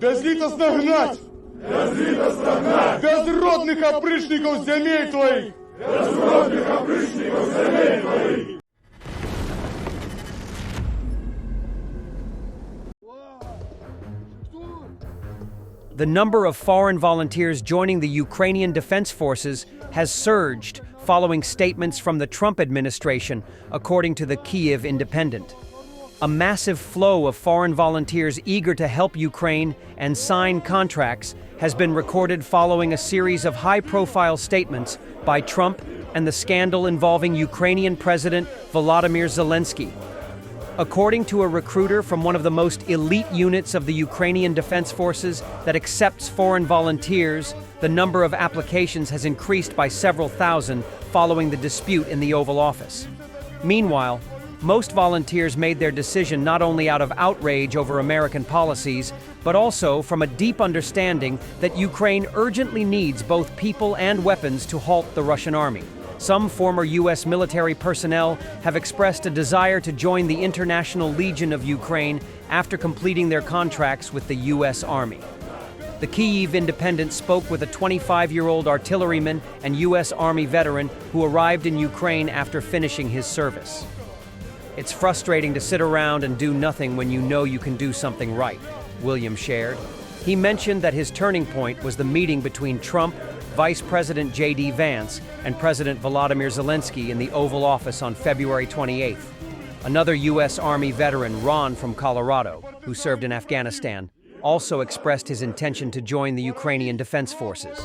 Безлітосно гнать! Безлітосно гнать! Безродних опричників земель твоїх! Безродних опричників земель твоїх! The number of foreign volunteers joining the Ukrainian Defense Forces has surged following statements from the Trump administration, according to the Kyiv Independent. A massive flow of foreign volunteers eager to help Ukraine and sign contracts has been recorded following a series of high-profile statements by Trump and the scandal involving Ukrainian President Volodymyr Zelensky. According to a recruiter from one of the most elite units of the Ukrainian Defense Forces that accepts foreign volunteers, the number of applications has increased by several thousand following the dispute in the Oval Office. Meanwhile, most volunteers made their decision not only out of outrage over American policies, but also from a deep understanding that Ukraine urgently needs both people and weapons to halt the Russian army. Some former U.S. military personnel have expressed a desire to join the International Legion of Ukraine after completing their contracts with the U.S. Army. The Kyiv Independent spoke with a 25-year-old artilleryman and U.S. Army veteran who arrived in Ukraine after finishing his service. "It's frustrating to sit around and do nothing when you know you can do something right," William shared. He mentioned that his turning point was the meeting between Trump, Vice President J.D. Vance, and President Volodymyr Zelensky in the Oval Office on February 28th. Another U.S. Army veteran, Ron from Colorado, who served in Afghanistan, also expressed his intention to join the Ukrainian Defense Forces.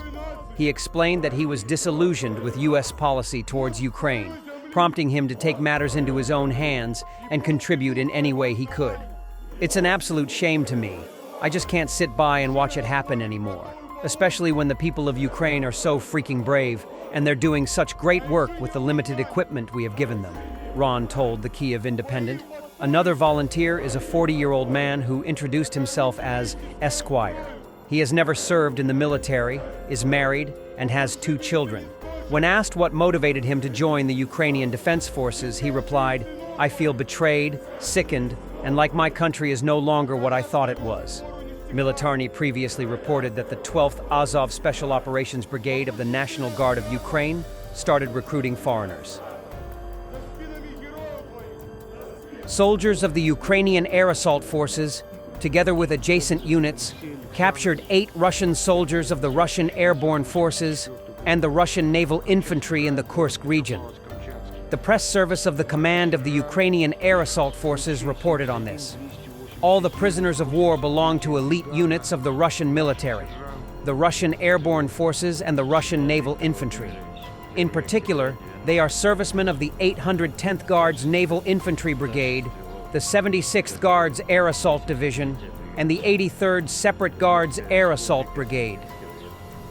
He explained that he was disillusioned with U.S. policy towards Ukraine, prompting him to take matters into his own hands and contribute in any way he could. "It's an absolute shame to me. I just can't sit by and watch it happen anymore, especially when the people of Ukraine are so freaking brave and they're doing such great work with the limited equipment we have given them," Ron told the Kyiv Independent. Another volunteer is a 40-year-old man who introduced himself as Esquire. He has never served in the military, is married, and has 2 children. When asked what motivated him to join the Ukrainian Defense Forces, he replied, "I feel betrayed, sickened, and like my country is no longer what I thought it was." Militarny previously reported that the 12th Azov Special Operations Brigade of the National Guard of Ukraine started recruiting foreigners. Soldiers of the Ukrainian Air Assault Forces, together with adjacent units, captured 8 Russian soldiers of the Russian Airborne Forces and the Russian Naval Infantry in the Kursk region. The press service of the command of the Ukrainian Air Assault Forces reported on this. All the prisoners of war belong to elite units of the Russian military, the Russian Airborne Forces and the Russian Naval Infantry. In particular, they are servicemen of the 810th Guards Naval Infantry Brigade, the 76th Guards Air Assault Division, and the 83rd Separate Guards Air Assault Brigade.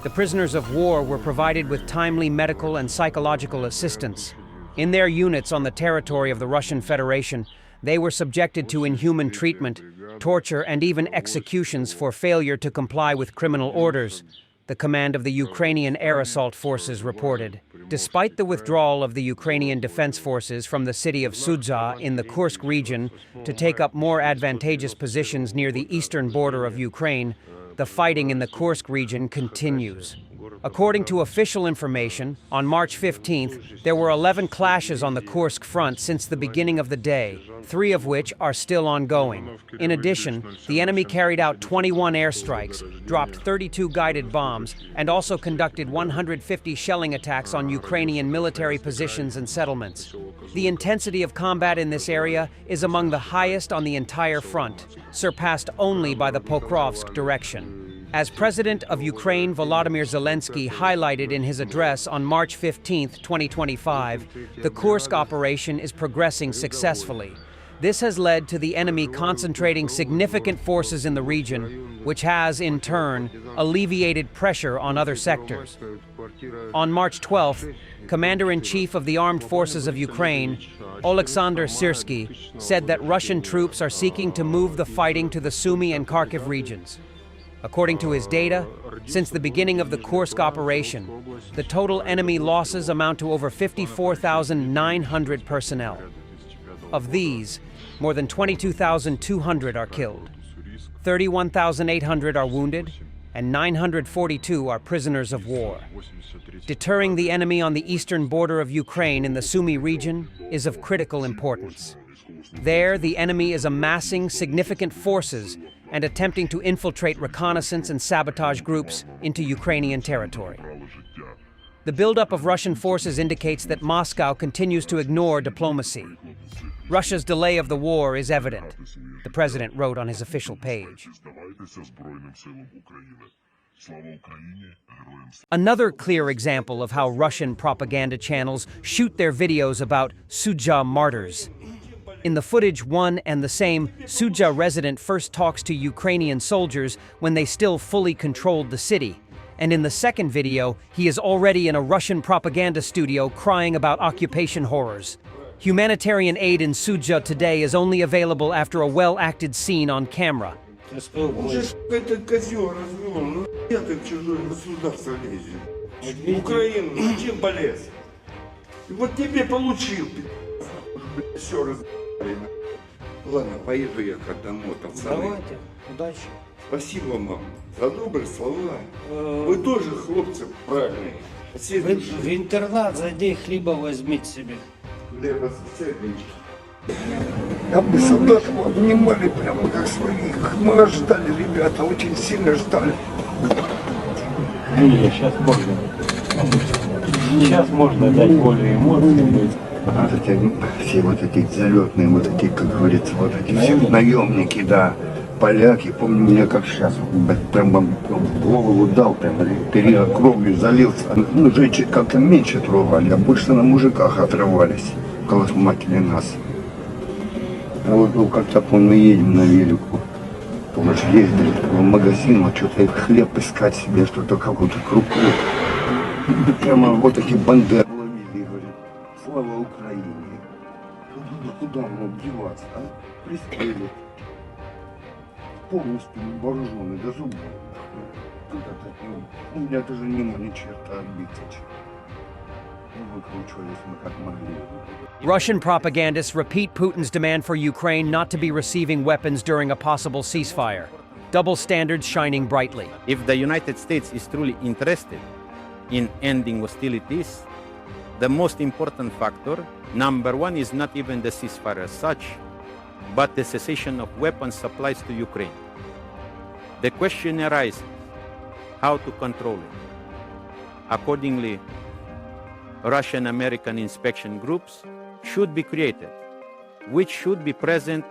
The prisoners of war were provided with timely medical and psychological assistance. In their units on the territory of the Russian Federation, they were subjected to inhuman treatment, torture, and even executions for failure to comply with criminal orders, the command of the Ukrainian Air Assault Forces reported. Despite the withdrawal of the Ukrainian Defense Forces from the city of Sudza in the Kursk region to take up more advantageous positions near the eastern border of Ukraine, the fighting in the Kursk region continues. According to official information, on March 15th, there were 11 clashes on the Kursk front since the beginning of the day, 3 of which are still ongoing. In addition, the enemy carried out 21 airstrikes, dropped 32 guided bombs, and also conducted 150 shelling attacks on Ukrainian military positions and settlements. The intensity of combat in this area is among the highest on the entire front, surpassed only by the Pokrovsk direction. As President of Ukraine Volodymyr Zelensky highlighted in his address on March 15, 2025, the Kursk operation is progressing successfully. This has led to the enemy concentrating significant forces in the region, which has, in turn, alleviated pressure on other sectors. On March 12th, Commander-in-Chief of the Armed Forces of Ukraine, Oleksandr Syrsky, said that Russian troops are seeking to move the fighting to the Sumy and Kharkiv regions. According to his data, since the beginning of the Kursk operation, the total enemy losses amount to over 54,900 personnel. Of these, more than 22,200 are killed. 31,800 are wounded, and 942 are prisoners of war. Deterring the enemy on the eastern border of Ukraine in the Sumy region is of critical importance. There, the enemy is amassing significant forces and attempting to infiltrate reconnaissance and sabotage groups into Ukrainian territory. The buildup of Russian forces indicates that Moscow continues to ignore diplomacy. Russia's delay of the war is evident, the president wrote on his official page. Another clear example of how Russian propaganda channels shoot their videos about Sudzha martyrs. In the footage, one and the same Sudzha resident first talks to Ukrainian soldiers when they still fully controlled the city. And in the second video, he is already in a Russian propaganda studio crying about occupation horrors. Humanitarian aid in Sudzha today is only available after a well-acted scene on camera. Это козел развел, ну я ты в чужое государство лезет. В Украину зачем полез? И вот тебе получил, все разобрали. Ладно, поеду я к одному, пацаны. Давайте, удачи. Спасибо, мам, за добрые слова. Вы тоже, хлопцы, правильные. Все В интернат зайди, хлеба возьмите себе. хлеба соседнички. Я бы солдатов обнимали прямо как своих. Мы ждали, ребята, очень сильно ждали. Сейчас можно. Сейчас можно дать более эмоций. Вот эти, все вот эти залетные, вот эти, как говорится, вот эти все наемники, да, поляки, помню меня как сейчас, прямо в голову дал, прямо кровью залился. Ну, женщин как-то меньше трогали, а больше на мужиках отрывались, колосматили нас. А вот ну, как-то мы едем на велику, тоже ездили в магазин, вот что-то хлеб искать себе, что-то какую-то крупу. И прямо вот эти бандеры ловили, говорят, слава Украине. Куда нам деваться, а? Пристрелили. Полностью вооруженный до зубов. У меня даже не было ни черта отбиться. Выкручивались мы как могли. Russian propagandists repeat Putin's demand for Ukraine not to be receiving weapons during a possible ceasefire. Double standards shining brightly. If the United States is truly interested in ending hostilities, the most important factor, number one, is not even the ceasefire as such, but the cessation of weapons supplies to Ukraine. The question arises, how to control it? Accordingly, Russian-American inspection groups should be created, which should be present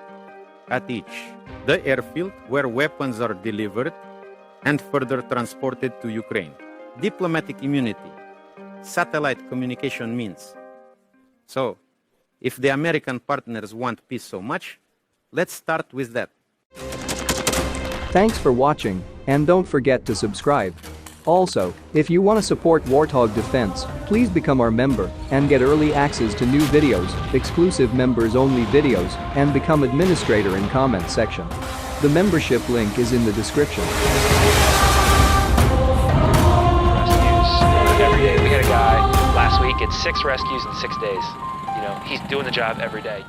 at each the airfield where weapons are delivered and further transported to Ukraine. Diplomatic immunity, satellite communication means. So, if the American partners want peace so much, let's start with that. Thanks for watching, and don't forget to subscribe. Also, if you want to support Warthog Defense, please become our member and get early access to new videos, exclusive members-only videos, and become administrator in comment section. The membership link is in the description. Rescues every day. We had a guy last week, it's 6 rescues in 6 days. You know, he's doing the job every day.